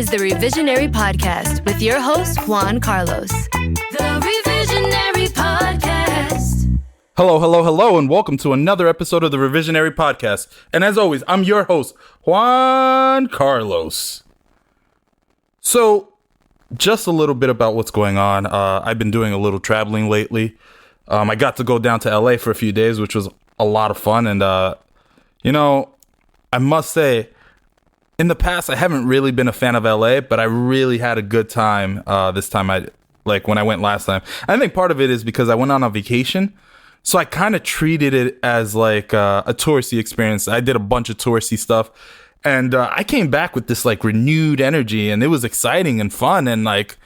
is the Revisionary Podcast with your host, Juan Carlos. The Revisionary Podcast. Hello, and welcome to another episode of the Revisionary Podcast. And as always, I'm your host, Juan Carlos. So, just a little bit about what's going on. I've been doing a little traveling lately. I got to go down to LA for a few days, which was a lot of fun. And, I must say, in the past, I haven't really been a fan of LA, but I really had a good time this time. When I went last time. I think part of it is because I went on a vacation. So I kind of treated it as like a touristy experience. I did a bunch of touristy stuff. And I came back with this like renewed energy, and it was exciting and fun. And like,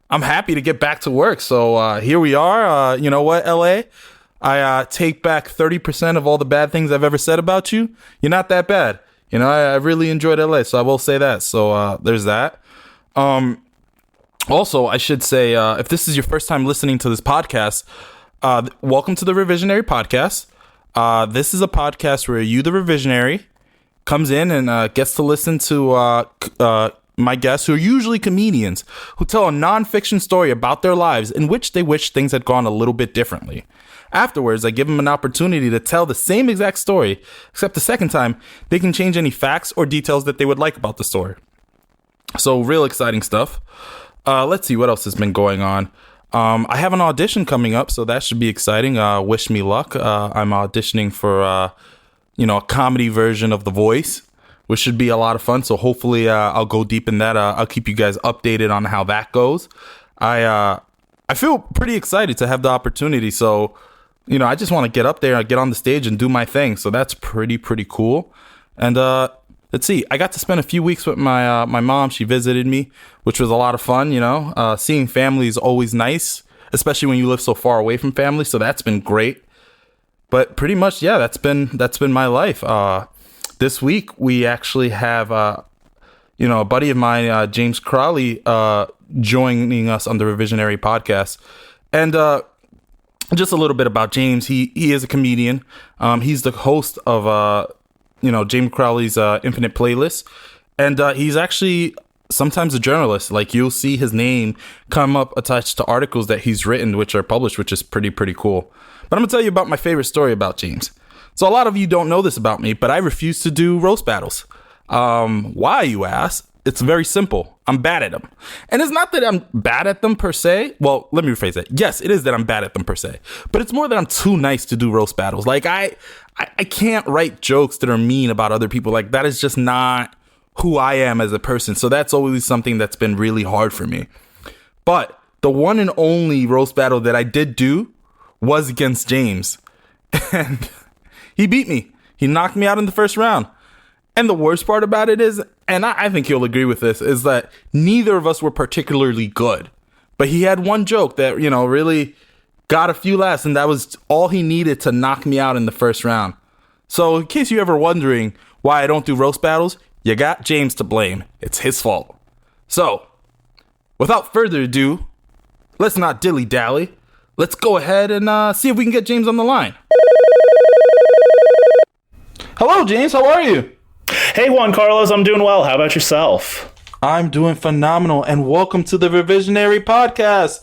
I'm happy to get back to work. So here we are. You know what, LA? I take back 30% of all the bad things I've ever said about you. You're not that bad. You know, I really enjoyed LA, so I will say that. So there's that. Also, I should say, if this is your first time listening to this podcast, welcome to the Revisionary Podcast. This is a podcast where you, the Revisionary, comes in and gets to listen to my guests, who are usually comedians, who tell a nonfiction story about their lives in which they wish things had gone a little bit differently. Afterwards, I give them an opportunity to tell the same exact story, except the second time, they can change any facts or details that they would like about the story. So, real exciting stuff. Let's see what else has been going on. I have an audition coming up, so that should be exciting. Wish me luck. I'm auditioning for, a comedy version of The Voice, which should be a lot of fun. So hopefully I'll go deep in that. I'll keep you guys updated on how that goes. I feel pretty excited to have the opportunity. So, I just want to get up there and get on the stage and do my thing. So that's pretty cool. And let's see. I got to spend a few weeks with my mom. She visited me, which was a lot of fun. Seeing family is always nice, especially when you live so far away from family. So that's been great. But pretty much, yeah, that's been my life. This week we actually have a buddy of mine, James Crowley, joining us on the Revisionary Podcast. And just a little bit about James. He is a comedian. He's the host of James Crowley's Infinite Playlist, and he's actually sometimes a journalist. Like, you'll see his name come up attached to articles that he's written, which are published, which is pretty cool. But I'm gonna tell you about my favorite story about James. So a lot of you don't know this about me, but I refuse to do roast battles. Why, you ask? It's very simple. I'm bad at them. And it's not that I'm bad at them per se. Well, let me rephrase that. Yes, it is that I'm bad at them per se. But it's more that I'm too nice to do roast battles. Like, I can't write jokes that are mean about other people. Like, that is just not who I am as a person. So that's always something that's been really hard for me. But the one and only roast battle that I did do was against James. And he beat me. He knocked me out in the first round. And the worst part about it is, and I think you'll agree with this, is that neither of us were particularly good. But he had one joke that, really got a few laughs, and that was all he needed to knock me out in the first round. So in case you're ever wondering why I don't do roast battles, you got James to blame. It's his fault. So, without further ado, let's not dilly-dally. Let's go ahead and see if we can get James on the line. Hello, James. How are you? Hey, Juan Carlos. I'm doing well. How about yourself? I'm doing phenomenal, and welcome to the Revisionary Podcast.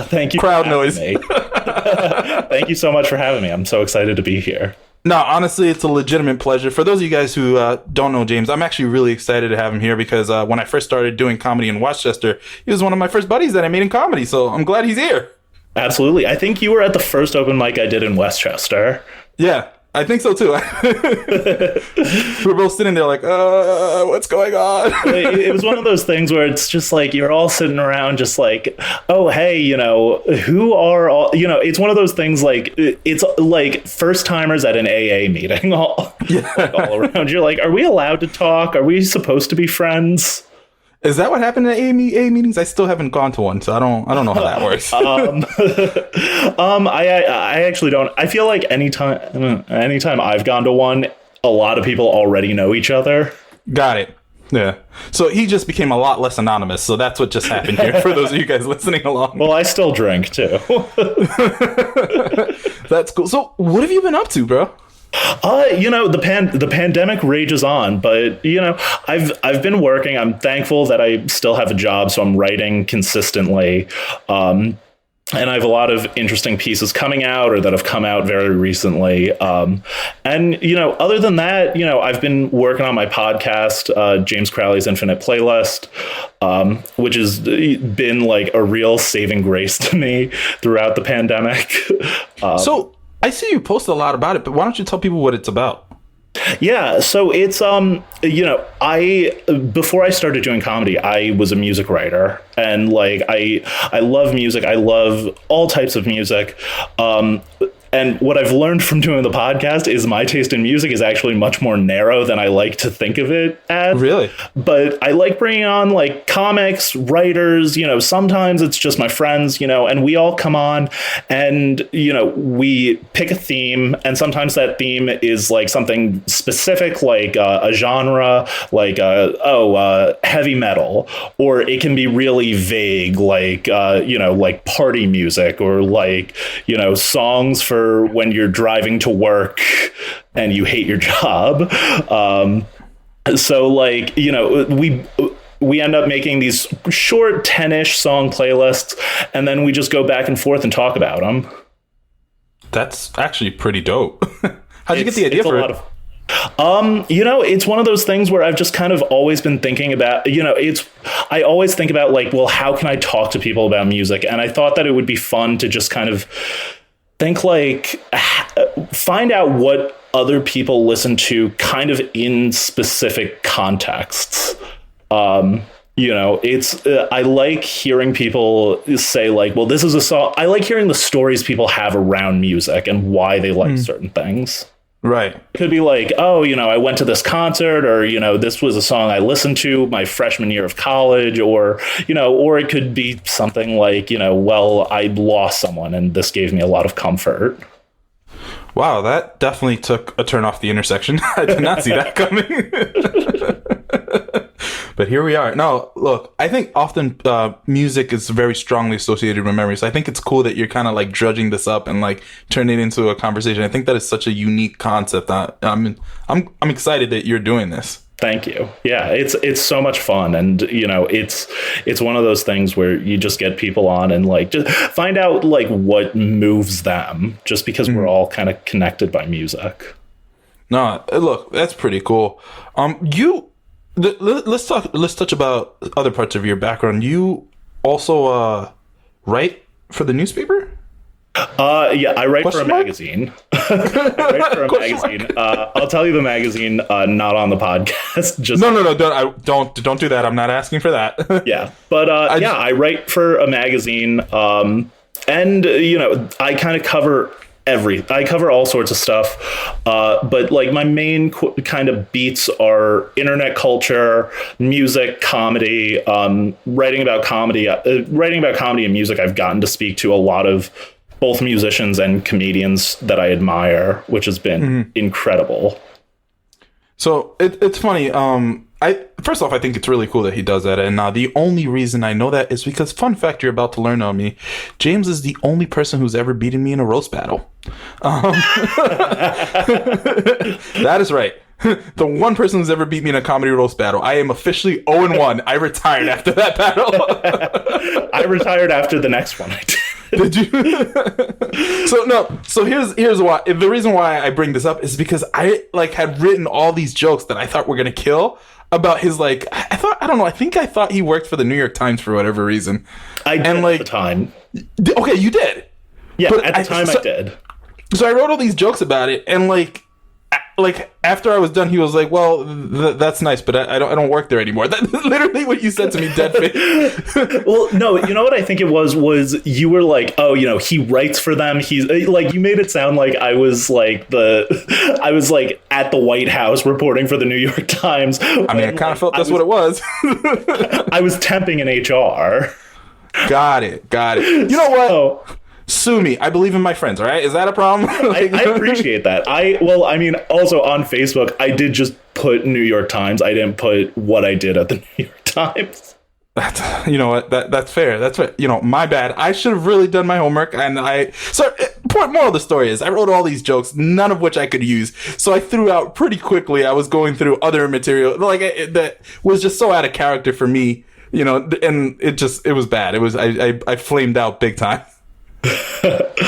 Thank you. Crowd noise. Thank you so much for having me. I'm so excited to be here. No, honestly, it's a legitimate pleasure. For those of you guys who don't know James, I'm actually really excited to have him here because when I first started doing comedy in Westchester, he was one of my first buddies that I made in comedy. So I'm glad he's here. Absolutely. I think you were at the first open mic I did in Westchester. Yeah. I think so too. We're both sitting there like, what's going on? It was one of those things where it's just like, you're all sitting around just like, oh, hey, who are all, it's one of those things like, it's like first timers at an AA meeting all around. You're like, are we allowed to talk? Are we supposed to be friends? Is that what happened at AA meetings? I still haven't gone to one, so I don't know how that works. I actually don't. I feel like anytime I've gone to one, a lot of people already know each other. Got it. Yeah. So he just became a lot less anonymous. So that's what just happened here for those of you guys listening along. Well, I still drink too. That's cool. So what have you been up to, bro? The pandemic rages on, but I've been working. I'm thankful that I still have a job, so I'm writing consistently. And I have a lot of interesting pieces coming out or that have come out very recently. Other than that, I've been working on my podcast, James Crowley's Infinite Playlist, which has been like a real saving grace to me throughout the pandemic. So I see you post a lot about it, but why don't you tell people what it's about? Yeah, so it's before I started doing comedy, I was a music writer, and like I love music. I love all types of music. And what I've learned from doing the podcast is my taste in music is actually much more narrow than I like to think of it as. Really? But I like bringing on like comics, writers, sometimes it's just my friends, and we all come on and, we pick a theme, and sometimes that theme is like something specific, like a genre, like, heavy metal, or it can be really vague, like, like party music, or like, songs for when you're driving to work and you hate your job. So like, we end up making these short 10-ish song playlists, and then we just go back and forth and talk about them. That's actually pretty dope. How'd you get the idea for it? It's one of those things where I've just kind of always been thinking about, I always think about like, well, how can I talk to people about music? And I thought that it would be fun to just kind of think like, find out what other people listen to kind of in specific contexts. I like hearing people say like, well, this is a song. I like hearing the stories people have around music and why they like certain things. Right. It could be like, oh, I went to this concert, or, this was a song I listened to my freshman year of college, or it could be something like, well, I lost someone and this gave me a lot of comfort. Wow, that definitely took a turn off the intersection. I did not see that coming. But here we are. No, look, I think often music is very strongly associated with memories. I think it's cool that you're kind of like drudging this up and like turning it into a conversation. I think that is such a unique concept. I'm excited that you're doing this. Thank you. Yeah, it's so much fun, and it's one of those things where you just get people on and like just find out like what moves them, just because we're all kind of connected by music. No, look, that's pretty cool. Let's touch about other parts of your background. You also write for the newspaper? Yeah, I write for a magazine. I'll tell you the magazine, not on the podcast. Just no, don't do that. I'm not asking for that. Yeah, but I write for a magazine, and I kind of cover I cover all sorts of stuff, but like my main kind of beats are internet culture, music, comedy, writing about comedy and music. I've gotten to speak to a lot of both musicians and comedians that I admire, which has been incredible. So it's funny. First off, I think it's really cool that he does that. And the only reason I know that is because, fun fact you're about to learn on me, James is the only person who's ever beaten me in a roast battle. That is right. The one person who's ever beat me in a comedy roast battle. I am officially 0-1. I retired after that battle. I retired after the next one I did. Did you? So here's why. The reason why I bring this up is because I had written all these jokes that I thought were gonna kill about his I think I thought he worked for the New York Times for whatever reason. I did at the time. Okay, you did. Yeah, but at the time I did. So I wrote all these jokes about it, and after I was done, he was like, "Well, that's nice, but I don't work there anymore." That's literally what you said to me, dead face. Well, no, you know what I think it was you were like, "Oh, he writes for them." He's like, you made it sound like I was at the White House reporting for the New York Times. I mean, I kind of felt that's what it was. I was temping in HR. Got it. You know what? Oh. Sue me. I believe in my friends. All right. Is that a problem? I appreciate that. Also on Facebook, I did just put New York Times. I didn't put what I did at the New York Times. You know what? That's fair. That's right. My bad. I should have really done my homework. And point moral of the story is I wrote all these jokes, none of which I could use. So I threw out pretty quickly. I was going through other material that was just so out of character for me, and it was bad. It was, I flamed out big time. That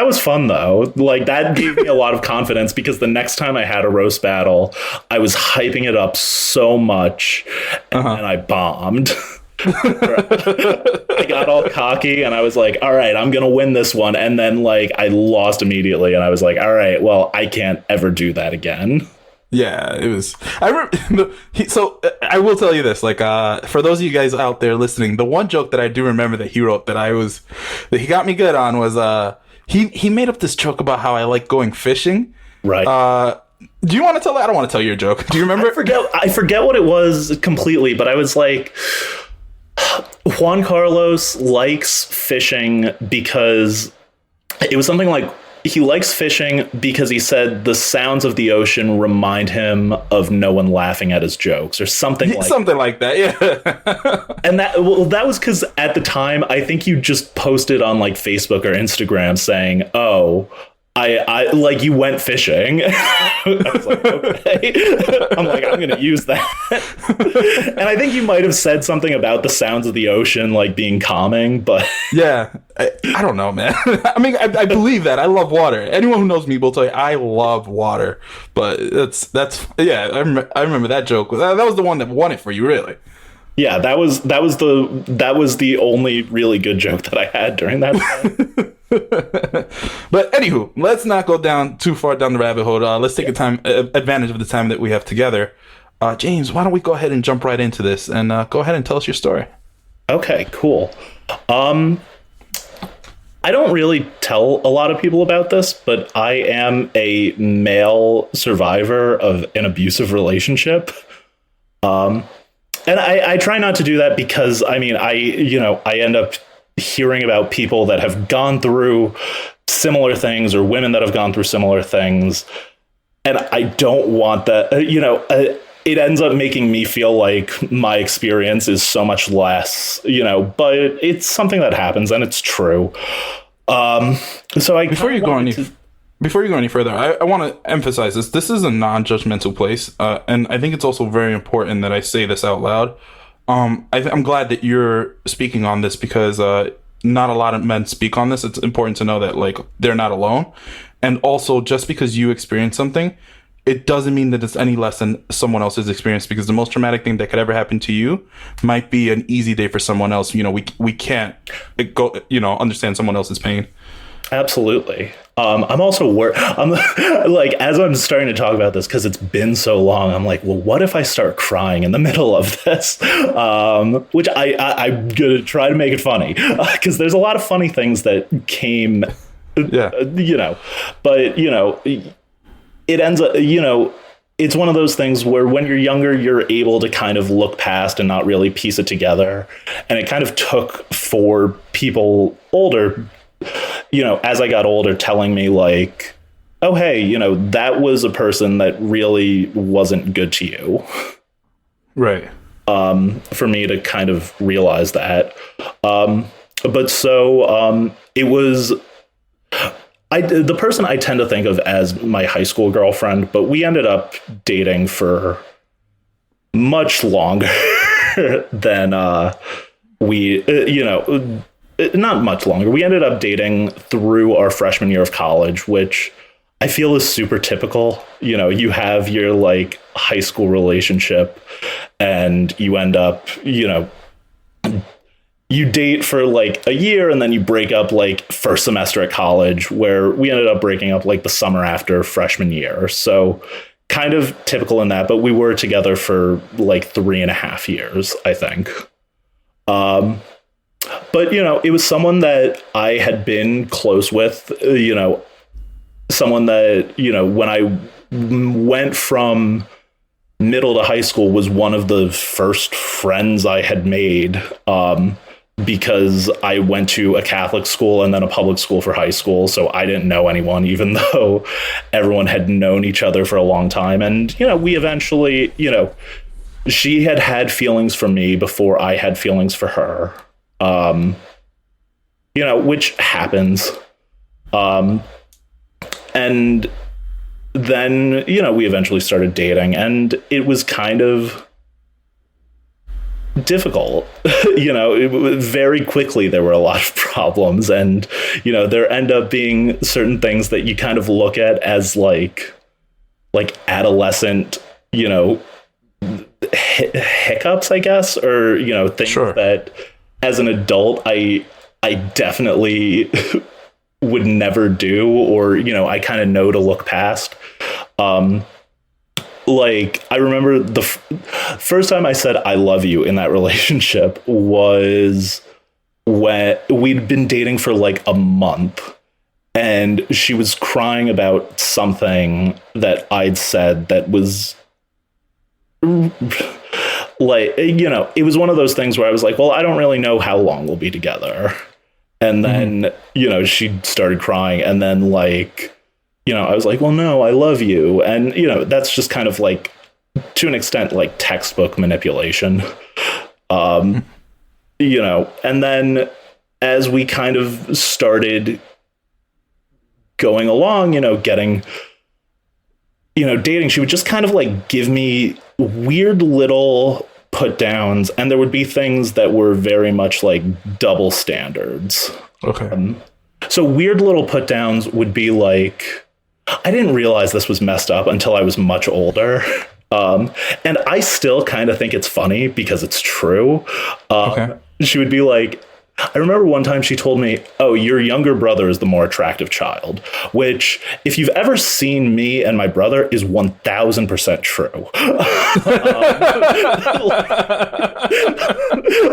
was fun though. Like, that gave me a lot of confidence, because the next time I had a roast battle, I was hyping it up so much, and then I bombed. I got all cocky and I was like, all right, I'm gonna win this one, and then like I lost immediately, and I was like, all right, well, I can't ever do that again. Yeah, it was. I remember. So I will tell you this: like, for those of you guys out there listening, the one joke that I do remember that he wrote that he got me good on was he made up this joke about how I like going fishing. Right. Do you want to tell? I don't want to tell your joke. Do you remember? I forget what it was completely, but I was like, Juan Carlos likes fishing because it was something like, he likes fishing because he said the sounds of the ocean remind him of no one laughing at his jokes, or something like that. Yeah. And that was because at the time, I think you just posted on like Facebook or Instagram saying, oh, I like, you went fishing. I was like, okay. I'm like, I'm going to use that. And I think you might have said something about the sounds of the ocean, like being calming, but yeah, I don't know, man. I mean, I believe that. I love water. Anyone who knows me will tell you I love water, but that's yeah. I remember that joke. That was the one that won it for you, really. Yeah, that was the only really good joke that I had during that time. But anywho, let's not go down too far down the rabbit hole. Let's take advantage of the time that we have together. James, why don't we go ahead and jump right into this, and go ahead and tell us your story. Okay, cool. I don't really tell a lot of people about this, but I am a male survivor of an abusive relationship. And I try not to do that because, I mean, I end up hearing about people that have gone through similar things, or women that have gone through similar things. And I don't want that, it ends up making me feel like my experience is so much less, but it's something that happens and it's true. So before you go any further, I want to emphasize this. This is a non-judgmental place. And I think it's also very important that I say this out loud. I'm glad that you're speaking on this, because not a lot of men speak on this. It's important to know that, like, they're not alone. And also, just because you experience something, it doesn't mean that it's any less than someone else's experience, because the most traumatic thing that could ever happen to you might be an easy day for someone else. We can't go, understand someone else's pain. Absolutely. I'm also I'm like, as I'm starting to talk about this, because it's been so long, I'm like, well, what if I start crying in the middle of this? Which I'm gonna try to make it funny, because there's a lot of funny things that came, yeah, but it ends up, it's one of those things where when you're younger, you're able to kind of look past and not really piece it together. And it kind of took for people older, as I got older, telling me like, oh, hey, that was a person that really wasn't good to you. Right. For me to kind of realize that. But so it was the person I tend to think of as my high school girlfriend, but we ended up dating for much longer than not much longer. We ended up dating through our freshman year of college, which I feel is super typical. You have your like high school relationship and you end up, you date for like a year and then you break up like first semester at college, where we ended up breaking up like the summer after freshman year. So kind of typical in that, but we were together for like 3.5 years, I think. But, it was someone that I had been close with, someone that, when I went from middle to high school was one of the first friends I had made, because I went to a Catholic school and then a public school for high school. So I didn't know anyone, even though everyone had known each other for a long time. And, we eventually, she had feelings for me before I had feelings for her. which happens. And then, we eventually started dating, and it was kind of difficult. Very quickly there were a lot of problems, and there end up being certain things that you kind of look at as like adolescent hiccups, I guess, or things that as an adult I definitely would never do, or I kind of know to look past. I remember the first time I said I love you in that relationship was when we'd been dating for like a month, and she was crying about something that I'd said that was it was one of those things where I was like, well, I don't really know how long we'll be together. And then, she started crying, and then I was like, well, no, I love you. And, that's just kind of to an extent, textbook manipulation. And then as we kind of started going along, getting, dating, she would just kind of give me weird little put downs. And there would be things that were very much double standards. Okay. So weird little put downs would be I didn't realize this was messed up until I was much older. And I still kind of think it's funny because it's true. Okay. She would be I remember one time she told me, oh, your younger brother is the more attractive child, which if you've ever seen me and my brother is 1000% true.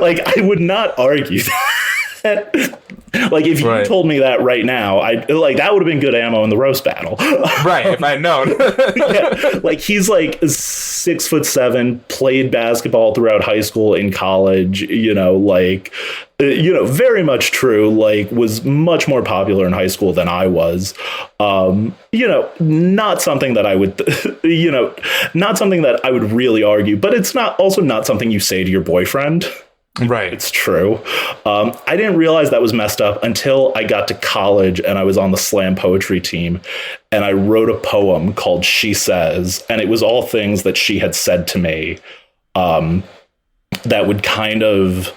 I would not argue that. If you told me that right now, that would have been good ammo in the roast battle. Right, if I'd known. Yeah, he's 6'7", played basketball throughout high school and college, very much true, was much more popular in high school than I was. Not something that I would, not something that I would really argue, but it's also not something you say to your boyfriend. Right. It's true. I didn't realize that was messed up until I got to college and I was on the slam poetry team, and I wrote a poem called She Says, and it was all things that she had said to me that would kind of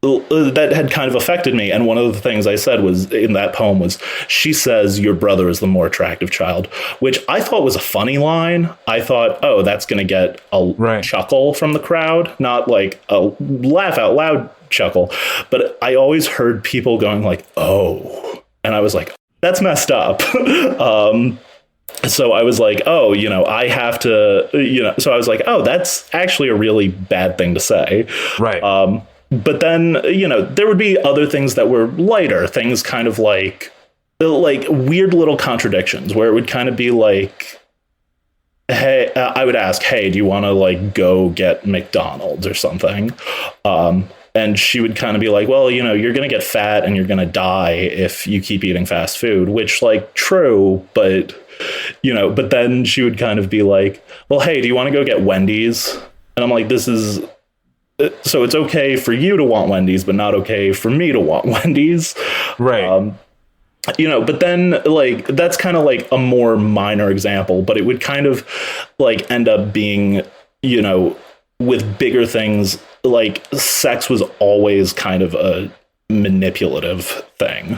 that had kind of affected me. And one of the things I said was in that poem was, she says your brother is the more attractive child, which I thought was a funny line. I thought, oh, that's going to get a chuckle from the crowd, not a laugh out loud chuckle. But I always heard people going oh, and I was like, that's messed up. So I was like, oh, I have to, so I was like, oh, that's actually a really bad thing to say. Right. But then, there would be other things that were lighter, things kind of weird little contradictions where it would kind of be hey, I would ask, hey, do you want to go get McDonald's or something? And she would kind of be well, you're going to get fat and you're going to die if you keep eating fast food, which true. But, but then she would kind of be well, hey, do you want to go get Wendy's? And I'm like, this is. So it's okay for you to want Wendy's, but not okay for me to want Wendy's. Right. But then that's kind of a more minor example, but it would kind of end up being, with bigger things, sex was always kind of a manipulative thing,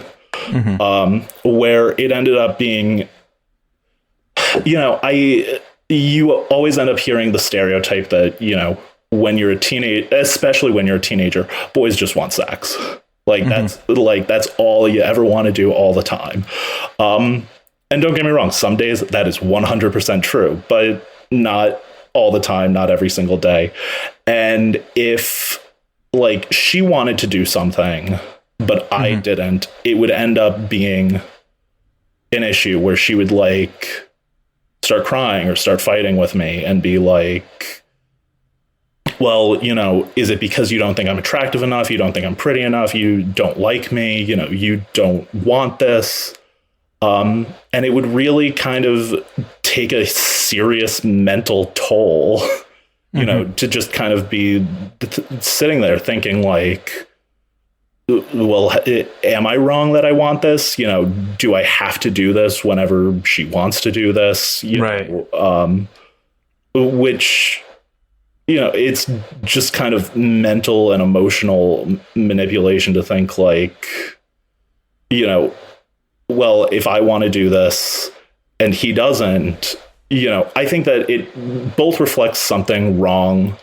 where it ended up being, you always end up hearing the stereotype that, when you're a teenager, especially when you're a teenager, boys just want sex. That's all you ever want to do all the time. And don't get me wrong, some days that is 100% true, but not all the time, not every single day. And if she wanted to do something, but I didn't, it would end up being an issue where she would start crying or start fighting with me and be well, is it because you don't think I'm attractive enough? You don't think I'm pretty enough? You don't like me? You don't want this? And it would really kind of take a serious mental toll, to just kind of be sitting there thinking well, am I wrong that I want this? You know, do I have to do this whenever she wants to do this? You know, which, you know, it's just kind of mental and emotional manipulation to think like, you know, well, if I want to do this and he doesn't, you know, I think that it both reflects something wrong.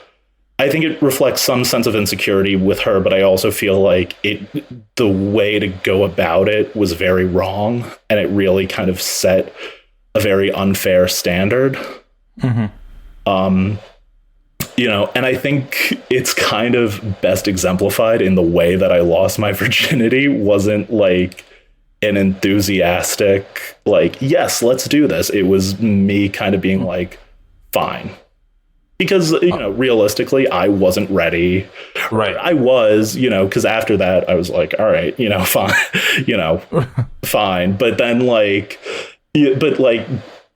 I think it reflects some sense of insecurity with her, but I also feel like the way to go about it was very wrong, and it really kind of set a very unfair standard. Mm-hmm. You know, and I think it's kind of best exemplified in the way that I lost my virginity wasn't like an enthusiastic, like, yes, let's do this. It was me kind of being like, fine. Because, you know, realistically, I wasn't ready. Right. I was, you know, because after that, I was like, all right, you know, fine, you know, fine. But then like,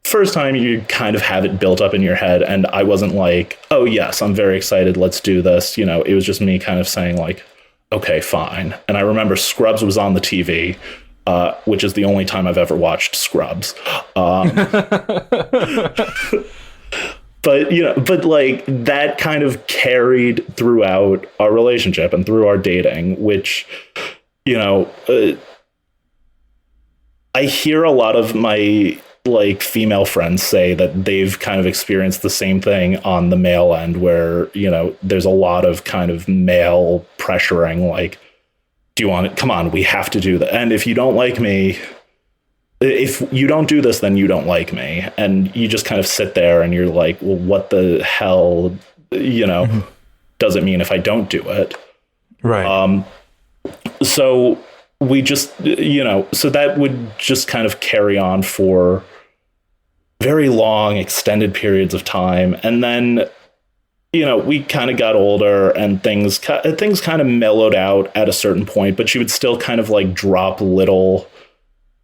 first time you kind of have it built up in your head. And I wasn't like, oh, yes, I'm very excited. Let's do this. You know, it was just me kind of saying like, OK, fine. And I remember Scrubs was on the TV, which is the only time I've ever watched Scrubs. But, you know, but like that kind of carried throughout our relationship and through our dating, which, you know, I hear a lot of my like female friends say that they've kind of experienced the same thing on the male end where, you know, there's a lot of kind of male pressuring, like, do you want it? Come on, we have to do that. And if you don't like me, if you don't do this, then you don't like me. And you just kind of sit there and you're like, well, what the hell, you know, does it mean if I don't do it? Right. So we just, you know, so that would just kind of carry on for very long, extended periods of time. And then, you know, we kind of got older and things kind of mellowed out at a certain point, but she would still kind of like drop little,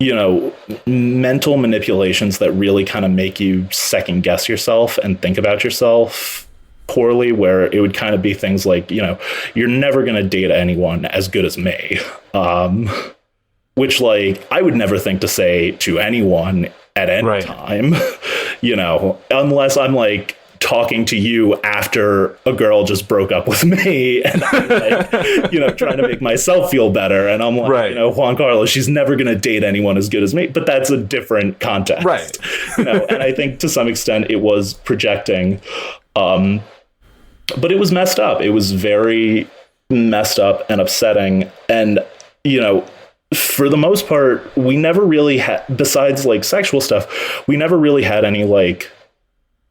you know, mental manipulations that really kind of make you second guess yourself and think about yourself poorly, where it would kind of be things like, you know, you're never going to date anyone as good as me. Which like I would never think to say to anyone at any time, you know, unless I'm like talking to you after a girl just broke up with me and I'm like, you know, trying to make myself feel better. And I'm like, you know, Juan Carlos, she's never going to date anyone as good as me. But that's a different context. Right. You know, and I think to some extent it was projecting. But it was messed up. It was very messed up and upsetting. And, you know, for the most part, we never really had, besides like sexual stuff, we never really had any like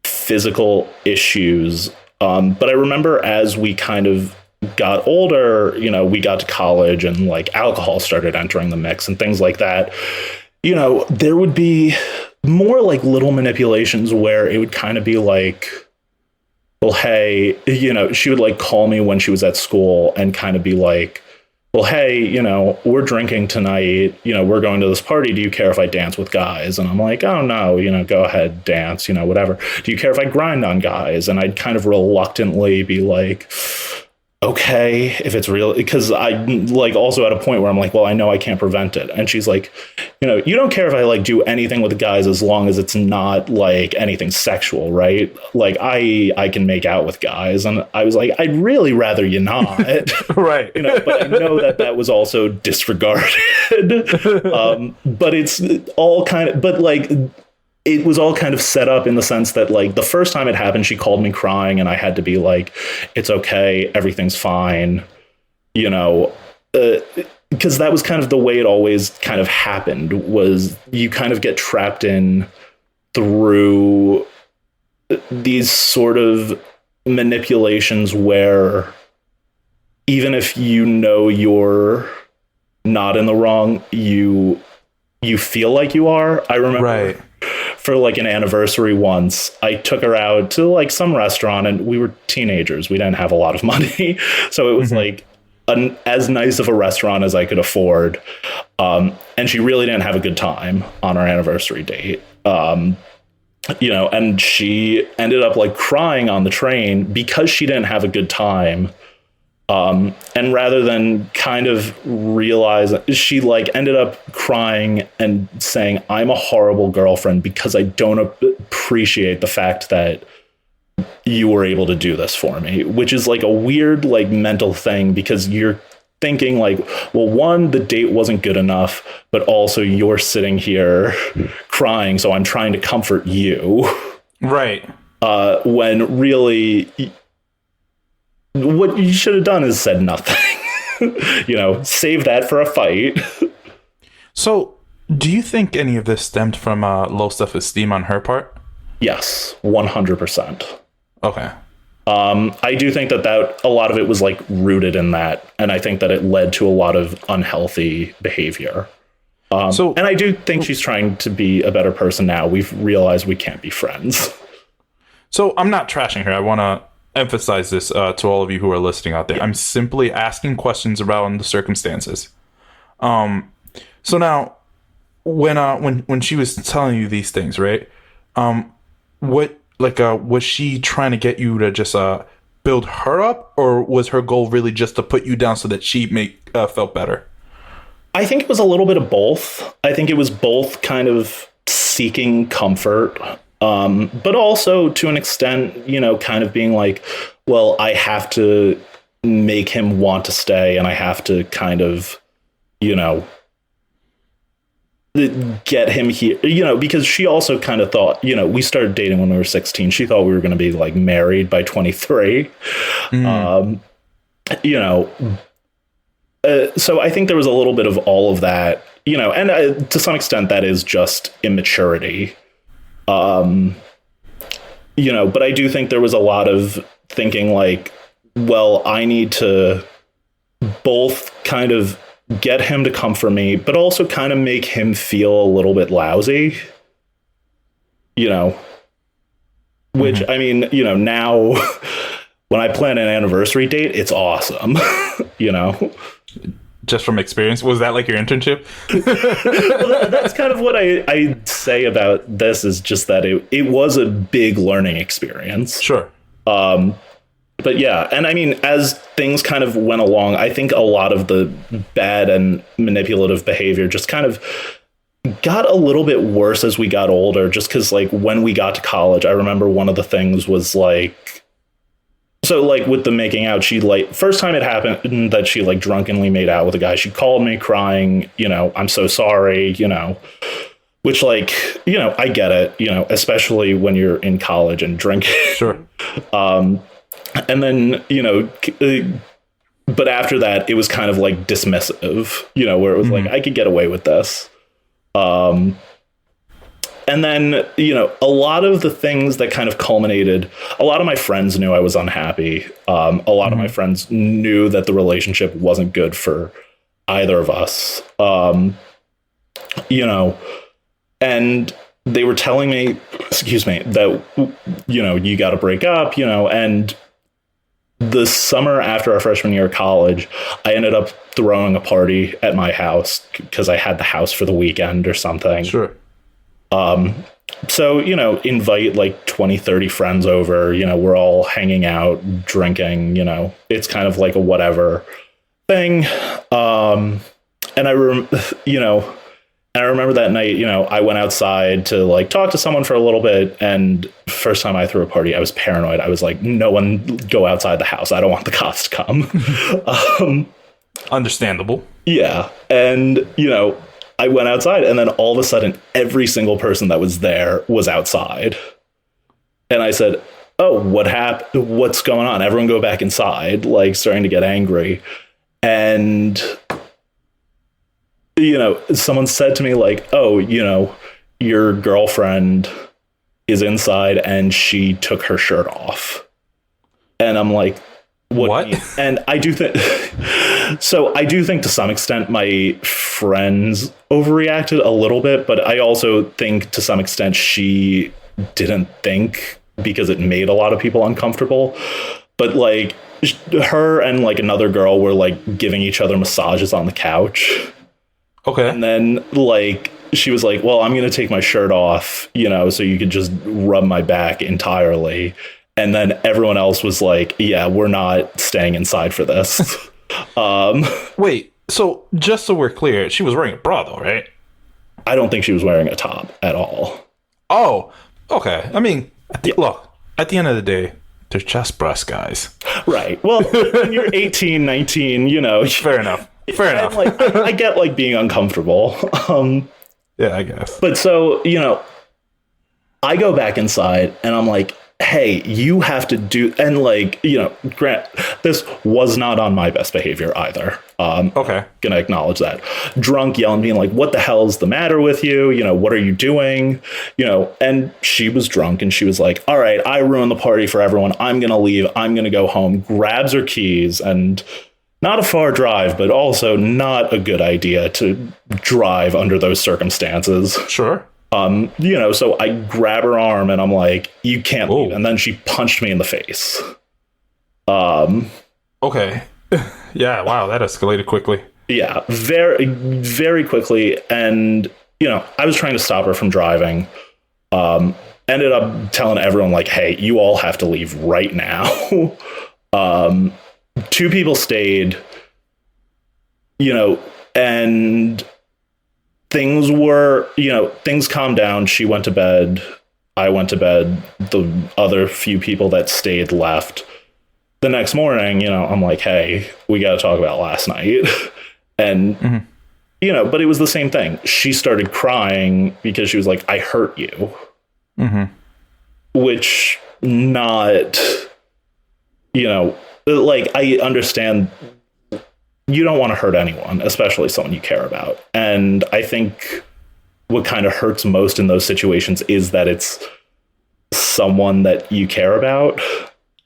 physical issues. But I remember as we kind of got older, you know, we got to college and like alcohol started entering the mix and things like that. You know, there would be more like little manipulations where it would kind of be like, well, hey, you know, she would like call me when she was at school and kind of be like, well, hey, you know, we're drinking tonight, you know, we're going to this party. Do you care if I dance with guys? And I'm like, oh, no, you know, go ahead, dance, you know, whatever. Do you care if I grind on guys? And I'd kind of reluctantly be like, okay, if it's real, because I like also at a point where I'm like, well, I know I can't prevent it. And she's like, you know, you don't care if I like do anything with the guys as long as it's not like anything sexual, right? Like I can make out with guys. And I was like, I'd really rather you not. Right. You know, but I know that was also disregarded. But it's all kind of, but like, it was all kind of set up in the sense that like the first time it happened, she called me crying and I had to be like, it's okay. Everything's fine. You know, because that was kind of the way it always kind of happened, was you kind of get trapped in through these sort of manipulations where even if you know you're not in the wrong, you feel like you are. I remember for like an anniversary once, I took her out to like some restaurant and we were teenagers. We didn't have a lot of money. So it was like as nice of a restaurant as I could afford. And she really didn't have a good time on our anniversary date. You know, and she ended up like crying on the train because she didn't have a good time. And rather than kind of realize, she like ended up crying and saying, I'm a horrible girlfriend because I don't appreciate the fact that you were able to do this for me, which is like a weird like mental thing, because you're thinking like, well, one, the date wasn't good enough, but also you're sitting here crying, so I'm trying to comfort you. Right. When really what you should have done is said nothing. Save that for a fight. So, do you think any of this stemmed from low self-esteem on her part? Yes, 100%. Okay. I do think that a lot of it was like rooted in that, and I think that it led to a lot of unhealthy behavior. And I do think she's trying to be a better person now. We've realized we can't be friends. So I'm not trashing her. I want to emphasize this to all of you who are listening out there. I'm simply asking questions around the circumstances. So now, when she was telling you these things, right? Was she trying to get you to just build her up, or was her goal really just to put you down so that she felt better? I think it was a little bit of both. I think it was both kind of seeking comfort, but also to an extent, kind of being like, well, I have to make him want to stay, and I have to kind of, get him here, because she also kind of thought, we started dating when we were 16. She thought we were going to be like married by 23. So I think there was a little bit of all of that, and to some extent that is just immaturity. But I do think there was a lot of thinking like, well, I need to both kind of get him to comfort me, but also kind of make him feel a little bit lousy, which I mean, now when I plan an anniversary date, it's awesome, Just from experience, was that like your internship? Well, that's kind of what I say about this, is just that it was a big learning experience. Sure. But yeah, and I mean, as things kind of went along, I think a lot of the bad and manipulative behavior just kind of got a little bit worse as we got older, just because like when we got to college, I remember one of the things was like, so like with the making out, she like, first time it happened that she like drunkenly made out with a guy, she called me crying, I'm so sorry, which like, I get it, especially when you're in college and drinking. Sure. And then, but after that, it was kind of like dismissive, where it was like, I could get away with this. And then, a lot of the things that kind of culminated, a lot of my friends knew I was unhappy. A lot of my friends knew that the relationship wasn't good for either of us, and they were telling me, that, you got to break up, and the summer after our freshman year of college, I ended up throwing a party at my house because I had the house for the weekend or something. Sure. So, invite like 20, 30 friends over, we're all hanging out, drinking, it's kind of like a whatever thing. And I remember that night, I went outside to like talk to someone for a little bit. And first time I threw a party, I was paranoid. I was like, no one go outside the house. I don't want the cops to come. Understandable. Yeah. And, I went outside, and then all of a sudden, every single person that was there was outside. And I said, oh, what happened? What's going on? Everyone go back inside, like starting to get angry. And someone said to me like, oh, your girlfriend is inside and she took her shirt off. And I'm like, what? And I do think, so I do think to some extent my friends overreacted a little bit, but I also think to some extent she didn't think, because it made a lot of people uncomfortable. But like her and like another girl were like giving each other massages on the couch. Okay. And then like she was like, well, I'm going to take my shirt off, so you could just rub my back entirely. And then everyone else was like, yeah, we're not staying inside for this. Wait, so just so we're clear, she was wearing a bra though, right? I don't think she was wearing a top at all. Oh, okay. I mean, look, at the end of the day, they're just breast guys. Right. Well, when you're 18, 19, you know. Fair enough. Like, I get like being uncomfortable. Yeah, I guess. But so, you know, I go back inside and I'm like, hey, you have to do, and like, you know, Grant, this was not on my best behavior either. Okay. Gonna acknowledge that. Drunk, yelling, being like, what the hell's the matter with you? You know, what are you doing? You know, and she was drunk and she was like, all right, I ruined the party for everyone. I'm gonna leave. I'm gonna go home. Grabs her keys, and not a far drive, but also not a good idea to drive under those circumstances. Sure. You know, so I grab her arm and I'm like, you can't leave. And then she punched me in the face. Okay. Yeah, wow, that escalated quickly. Yeah, very, very quickly. And, you know, I was trying to stop her from driving. Ended up telling everyone, like, hey, you all have to leave right now. 2 people stayed, you know, and things were, you know, things calmed down. She went to bed. I went to bed. The other few people that stayed left. The next morning, you know, I'm like, hey, we got to talk about last night. And, you know, but it was the same thing. She started crying because she was like, I hurt you. Which not, you know, like, I understand you don't want to hurt anyone, especially someone you care about. And I think what kind of hurts most in those situations is that it's someone that you care about.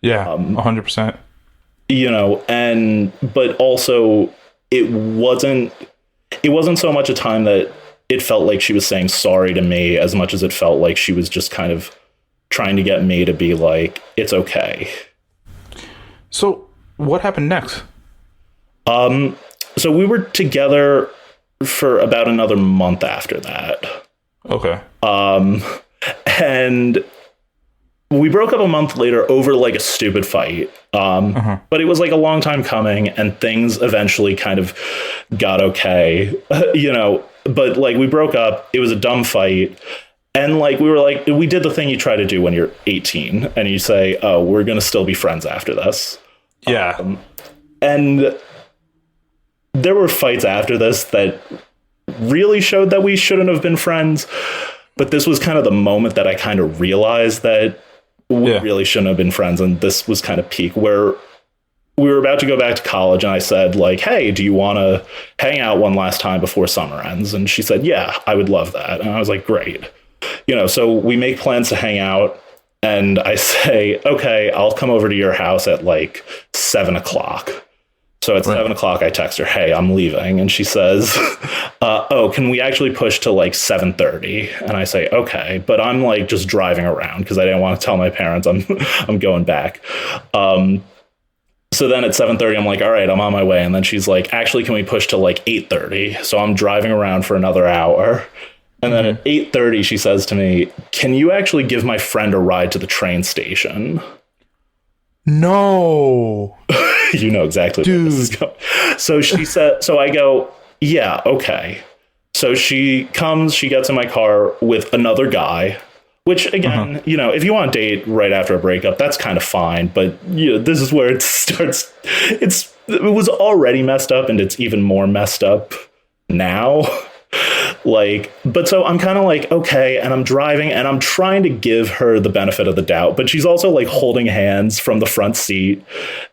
Yeah, 100%. You know, and but also it wasn't so much a time that it felt like she was saying sorry to me as much as it felt like she was just kind of trying to get me to be like, it's okay. So what happened next? So we were together for about another month after that. Okay. And we broke up a month later over like a stupid fight. But it was like a long time coming, and things eventually kind of got okay, you know, but like we broke up. It was a dumb fight. And like, we were like, we did the thing you try to do when you're 18 and you say, oh, we're going to still be friends after this. Yeah. And there were fights after this that really showed that we shouldn't have been friends. But this was kind of the moment that I kind of realized that we really shouldn't have been friends. And this was kind of peak where we were about to go back to college. And I said, like, hey, do you want to hang out one last time before summer ends? And she said, yeah, I would love that. And I was like, great. You know, so we make plans to hang out. And I say, okay, I'll come over to your house at like 7:00. So at 7:00, I text her, hey, I'm leaving. And she says, oh, can we actually push to like 7:30? And I say, okay, but I'm like just driving around because I didn't want to tell my parents I'm going back. So then at 7:30, I'm like, all right, I'm on my way. And then she's like, actually, can we push to like 8:30? So I'm driving around for another hour. And then at 8:30, she says to me, can you actually give my friend a ride to the train station? No. You know exactly where this is going. So she said, so I go, yeah, okay. So she comes, she gets in my car with another guy, which again, you know, if you want to date right after a breakup, that's kind of fine. But you know, this is where it starts. It was already messed up, and it's even more messed up now. Like, but so I'm kind of like, okay, and I'm driving and I'm trying to give her the benefit of the doubt, but she's also like holding hands from the front seat.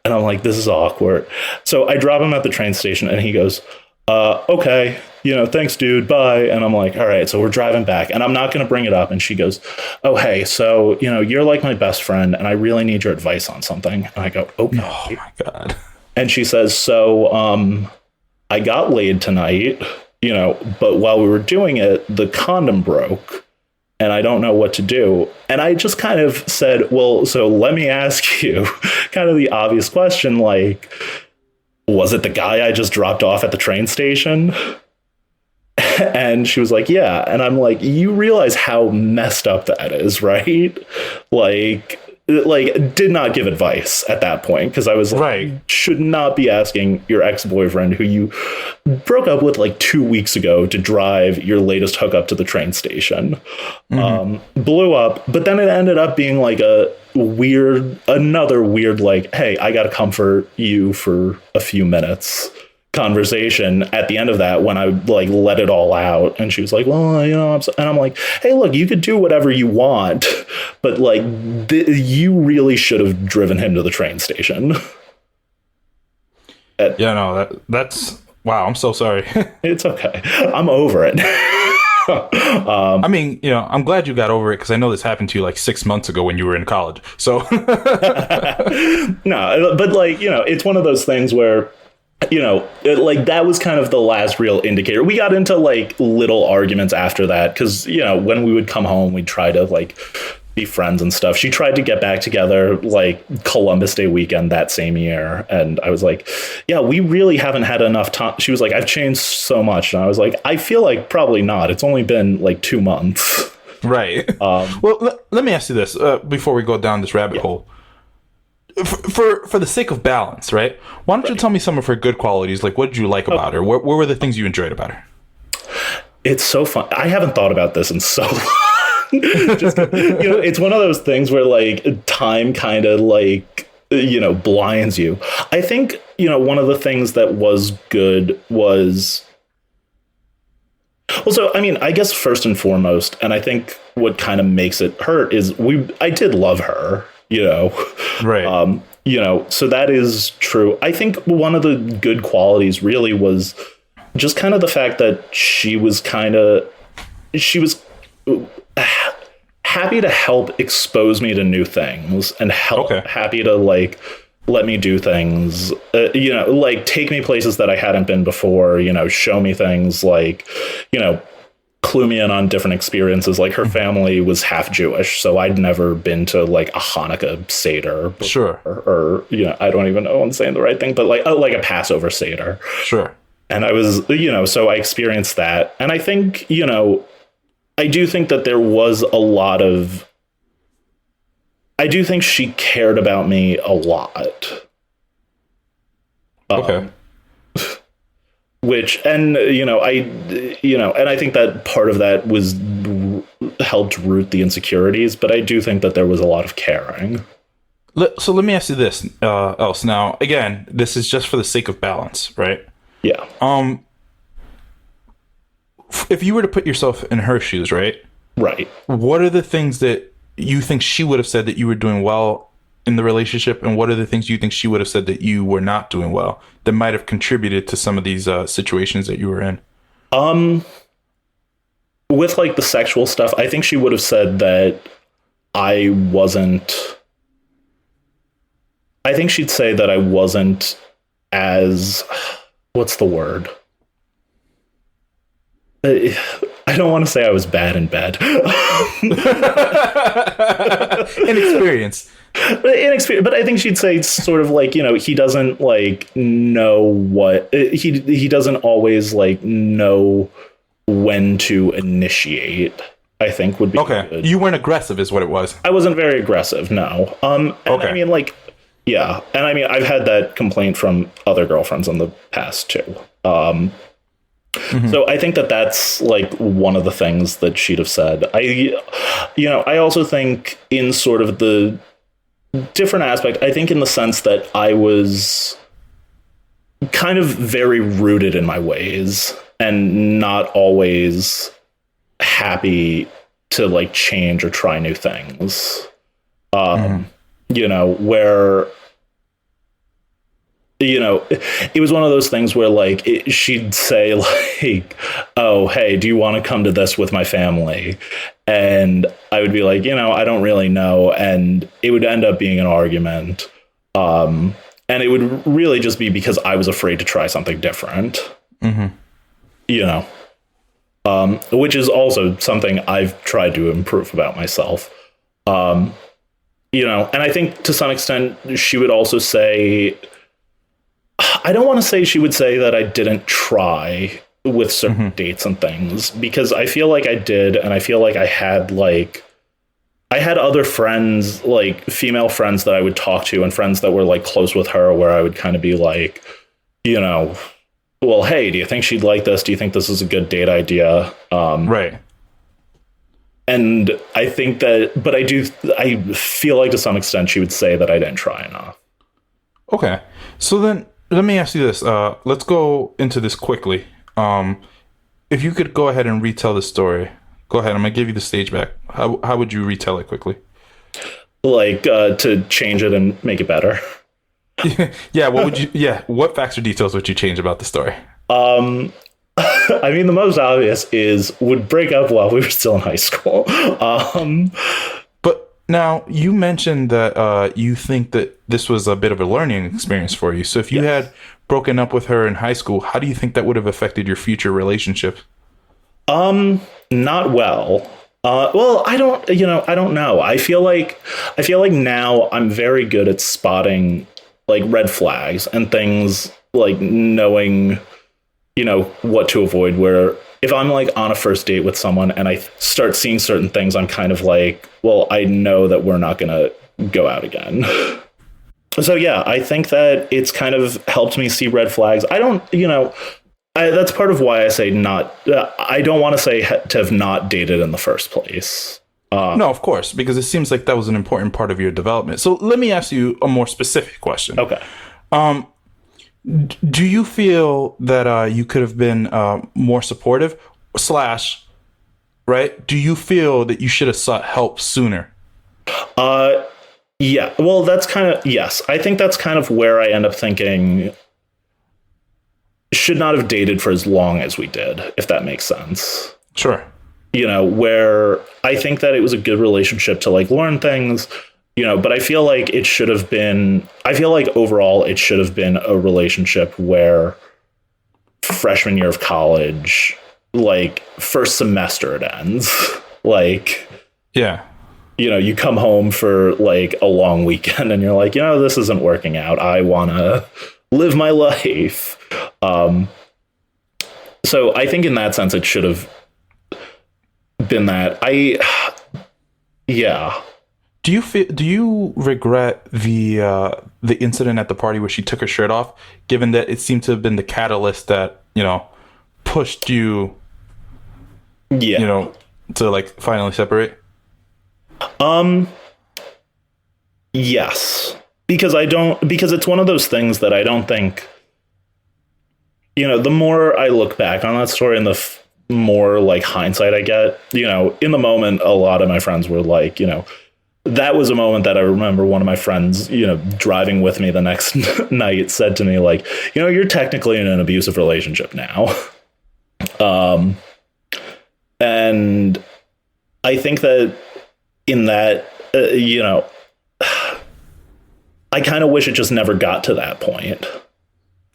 And I'm like, this is awkward. So I drop him at the train station and he goes, okay, you know, thanks, dude. Bye. And I'm like, all right, so we're driving back and I'm not going to bring it up. And she goes, oh, hey, so, you know, you're like my best friend and I really need your advice on something. And I go, okay. Oh my God. And she says, so, I got laid tonight. You know, but while we were doing it, the condom broke and I don't know what to do. And I just kind of said, well, so let me ask you kind of the obvious question, like, was it the guy I just dropped off at the train station? And she was like, yeah. And I'm like, you realize how messed up that is, right? Like, like did not give advice at that point, because I was like, Right. you should not be asking your ex-boyfriend who you broke up with like 2 weeks ago to drive your latest hookup to the train station. Blew up, but then it ended up being like another weird like, hey, I gotta comfort you for a few minutes conversation at the end of that, when I like let it all out, and she was like, well, and I'm like, hey, look, you could do whatever you want, but like you really should have driven him to the train station. That's wow, I'm so sorry. It's okay, I'm over it. I mean, I'm glad you got over it, because I know this happened to you like 6 months ago when you were in college. So no, but like, it's one of those things where, like that was kind of the last real indicator. We got into like little arguments after that, because, when we would come home, we'd try to like be friends and stuff. She tried to get back together like Columbus Day weekend that same year. And I was like, yeah, we really haven't had enough time. She was like, I've changed so much. And I was like, I feel like probably not. It's only been like 2 months. Right. Well, let me ask you this before we go down this rabbit hole. For the sake of balance, right? Why don't you tell me some of her good qualities? Like, what did you like about her? What were the things you enjoyed about her? It's so fun. I haven't thought about this in so long. Just, it's one of those things where like time kind of like, blinds you. I think, one of the things that was good was, well, so, I mean, I guess first and foremost, and I think what kind of makes it hurt is I did love her. Right. So that is true. I think one of the good qualities really was just kind of the fact that she was happy to help expose me to new things and happy to like let me do things, like take me places that I hadn't been before, show me things like, clue me in on different experiences. Like her family was half Jewish, so I'd never been to like a Hanukkah Seder before, sure, or I don't even know if I'm saying the right thing, but like a Passover Seder. Sure. And I was, so I experienced that. And I think, I do think that there was a lot of, I do think she cared about me a lot. Okay. Which, and, and I think that part of that was helped root the insecurities, but I do think that there was a lot of caring. So let me ask you this, else. Now, again, this is just for the sake of balance, right? Yeah. If you were to put yourself in her shoes, right? Right. What are the things that you think she would have said that you were doing well in the relationship, and what are the things you think she would have said that you were not doing well that might have contributed to some of these situations that you were in? With like the sexual stuff, I think she would have said that I think she'd say that I wasn't as, what's the word? I don't want to say I was bad in bed. Inexperienced. But I think she'd say sort of like, he doesn't like know what he doesn't always like know when to initiate, I think would be okay. Good. You weren't aggressive is what it was. I wasn't very aggressive. No. Okay. I mean, like, yeah. And I mean, I've had that complaint from other girlfriends in the past too. So I think that that's like one of the things that she'd have said. I also think in sort of the different aspect, I think in the sense that I was kind of very rooted in my ways and not always happy to like change or try new things. Where it was one of those things where like she'd say like, oh, hey, do you want to come to this with my family? And I would be like, I don't really know. And it would end up being an argument. And it would really just be because I was afraid to try something different, which is also something I've tried to improve about myself. And I think to some extent she would also say, I don't want to say she would say that I didn't try with certain dates and things, because I feel like I did. And I feel like I I had other friends, like female friends that I would talk to and friends that were like close with her where I would kind of be like, you know, well, hey, do you think she'd like this? Do you think this is a good date idea? Right. And I think that, but I feel like to some extent she would say that I didn't try enough. Okay. So then let me ask you this. Let's go into this quickly. If you could go ahead and retell the story, go ahead. I'm going to give you the stage back. How would you retell it quickly? Like, to change it and make it better. Yeah. What facts or details would you change about the story? I mean, the most obvious is would break up while we were still in high school. But now you mentioned that you think that this was a bit of a learning experience for you. So if you had broken up with her in high school, how do you think that would have affected your future relationship? Not well. Well, I don't know. I feel like now I'm very good at spotting like red flags and things, like knowing, you know, what to avoid. Where if I'm like on a first date with someone and I start seeing certain things, I'm kind of like, well, I know that we're not going to go out again. So, yeah, I think that it's kind of helped me see red flags. I don't, you know, that's part of why I say not. I don't want to say to have not dated in the first place. No, of course, because it seems like that was an important part of your development. So let me ask you a more specific question. Okay. Do you feel that you could have been more supportive / right? Do you feel that you should have sought help sooner? Yeah. Well, that's kind of, yes. I think that's kind of where I end up thinking should not have dated for as long as we did, if that makes sense. Sure. You know, where I think that it was a good relationship to like learn things, you know, but I feel like overall it should have been a relationship where freshman year of college, like first semester it ends. Like, yeah, you know, you come home for like a long weekend and you're like, you know, this isn't working out. I want to live my life. So I think in that sense, it should have been that. Yeah. Do you regret the incident at the party where she took her shirt off, given that it seemed to have been the catalyst that, you know, pushed you, you know, to like finally separate? Yes, because it's one of those things that I don't think, you know, the more I look back on that story and the more like hindsight I get, you know, in the moment, a lot of my friends were like, you know, that was a moment that I remember one of my friends, you know, driving with me the next night said to me like, you know, you're technically in an abusive relationship now. And I think that in that, you know, I kind of wish it just never got to that point.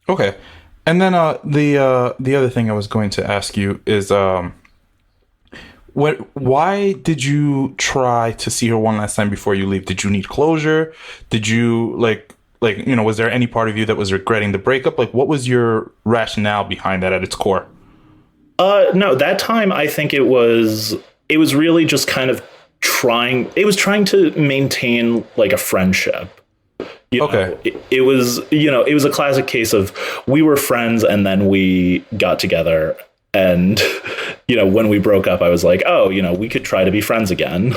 Okay. And then the other thing I was going to ask you is why did you try to see her one last time before you leave? Did you need closure? Did you like you know, was there any part of you that was regretting the breakup? Like, what was your rationale behind that at its core? No, that time I think it was really just kind of trying to maintain like a friendship. You know, it was, you know, it was a classic case of we were friends and then we got together and, you know, when we broke up, I was like, oh, you know, we could try to be friends again.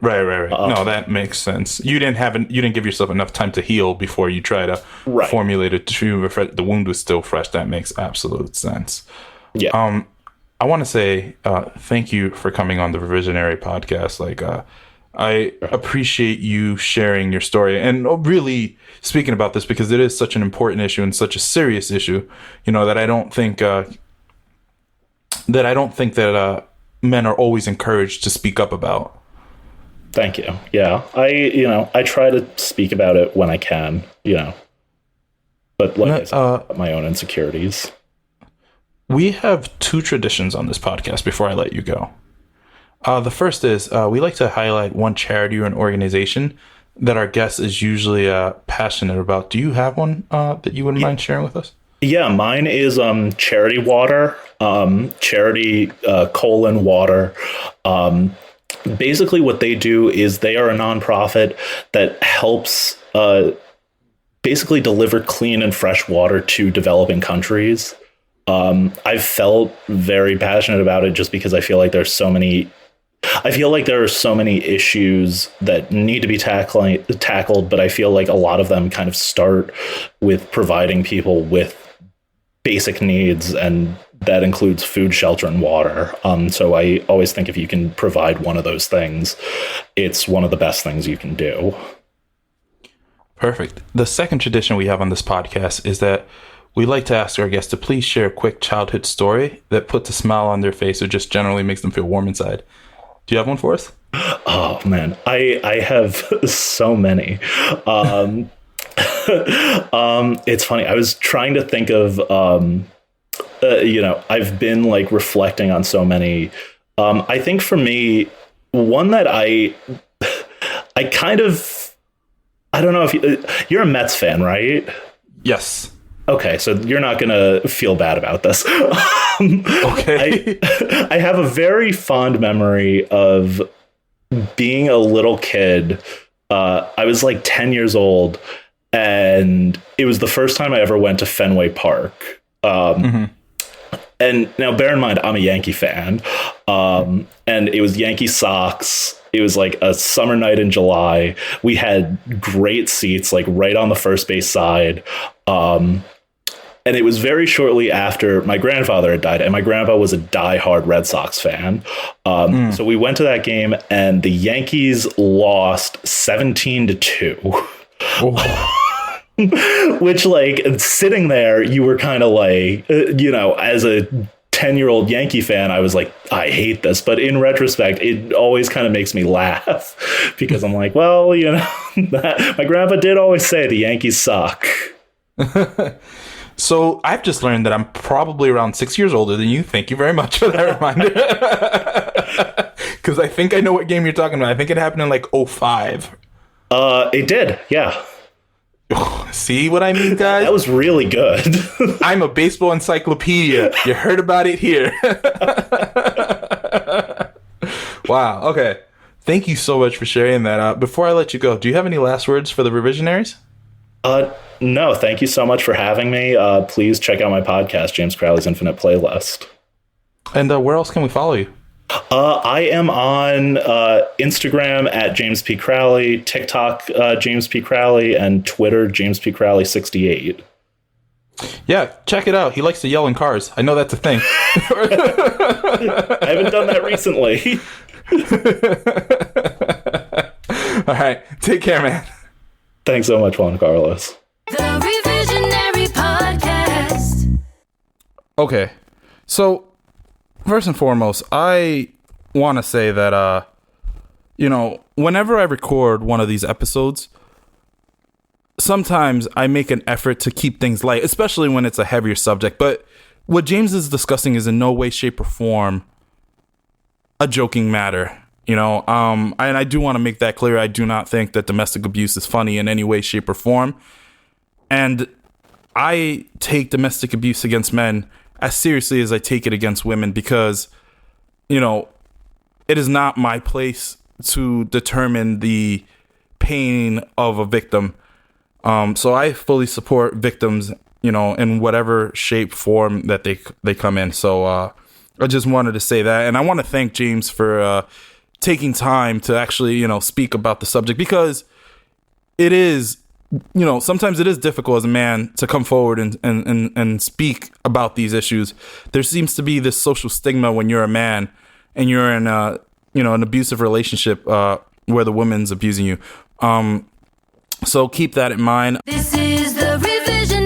Right. No, that makes sense. You didn't give yourself enough time to heal before you try to formulate a treatment. The wound was still fresh. That makes absolute sense. Yeah. I want to say thank you for coming on the Revisionary podcast. Like, I appreciate you sharing your story and really speaking about this because it is such an important issue and such a serious issue, you know, that I don't think that men are always encouraged to speak up about. Thank you. Yeah. I try to speak about it when I can, you know, but like I said, my own insecurities. We have two traditions on this podcast before I let you go. The first is we like to highlight one charity or an organization that our guest is usually passionate about. Do you have one that you wouldn't mind sharing with us? Yeah, mine is Charity Water, charity : water. basically what they do is they are a nonprofit that helps basically deliver clean and fresh water to developing countries. I've felt very passionate about it just because I feel like there are so many issues that need to be tackled, but I feel like a lot of them kind of start with providing people with basic needs, and that includes food, shelter, and water. So I always think if you can provide one of those things, it's one of the best things you can do. Perfect. The second tradition we have on this podcast is that we like to ask our guests to please share a quick childhood story that puts a smile on their face or just generally makes them feel warm inside. Do you have one for us? Oh, man, I have so many. It's funny. I was trying to think of, I've been like reflecting on so many. I think for me, one that I don't know if you're a Mets fan, right? Yes. Okay, so you're not going to feel bad about this. Okay. I have a very fond memory of being a little kid. I was like 10 years old, and it was the first time I ever went to Fenway Park. And now bear in mind, I'm a Yankee fan. And it was Yankee Sox. It was like a summer night in July. We had great seats, like right on the first base side. And it was very shortly after my grandfather had died, and my grandpa was a diehard Red Sox fan. So we went to that game, and the Yankees lost 17-2. Which, like, sitting there, you were kind of like, as a 10-year-old Yankee fan, I was like, I hate this. But in retrospect, it always kind of makes me laugh because I'm like, well, my grandpa did always say the Yankees suck. So I've just learned that I'm probably around 6 years older than you. Thank you very much for that reminder. Because I think I know what game you're talking about. I think it happened in like 2005. It did, yeah. See what I mean, guys? That was really good. I'm a baseball encyclopedia. You heard about it here. Wow. Okay. Thank you so much for sharing that. Before I let you go, do you have any last words for the revisionaries? No, thank you so much for having me. Please check out my podcast, James Crowley's Infinite Playlist. And where else can we follow you? I am on Instagram at James P. Crowley, TikTok James P. Crowley, and Twitter James P. Crowley 68. Yeah, check it out. He likes to yell in cars. I know that's a thing. I haven't done that recently. All right, take care, man. Thanks so much, Juan Carlos. The Revisionary Podcast. Okay, so first and foremost, I want to say that, whenever I record one of these episodes, sometimes I make an effort to keep things light, especially when it's a heavier subject. But what James is discussing is in no way, shape, or form a joking matter. And I do want to make that clear. I do not think that domestic abuse is funny in any way, shape, or form. And I take domestic abuse against men as seriously as I take it against women because, it is not my place to determine the pain of a victim. So I fully support victims, in whatever shape, form that they come in. So I just wanted to say that. And I want to thank James for taking time to actually, speak about the subject because it is, sometimes it is difficult as a man to come forward and speak about these issues. There seems to be this social stigma when you're a man and you're in an abusive relationship where the woman's abusing you. So keep that in mind. This is the Revision.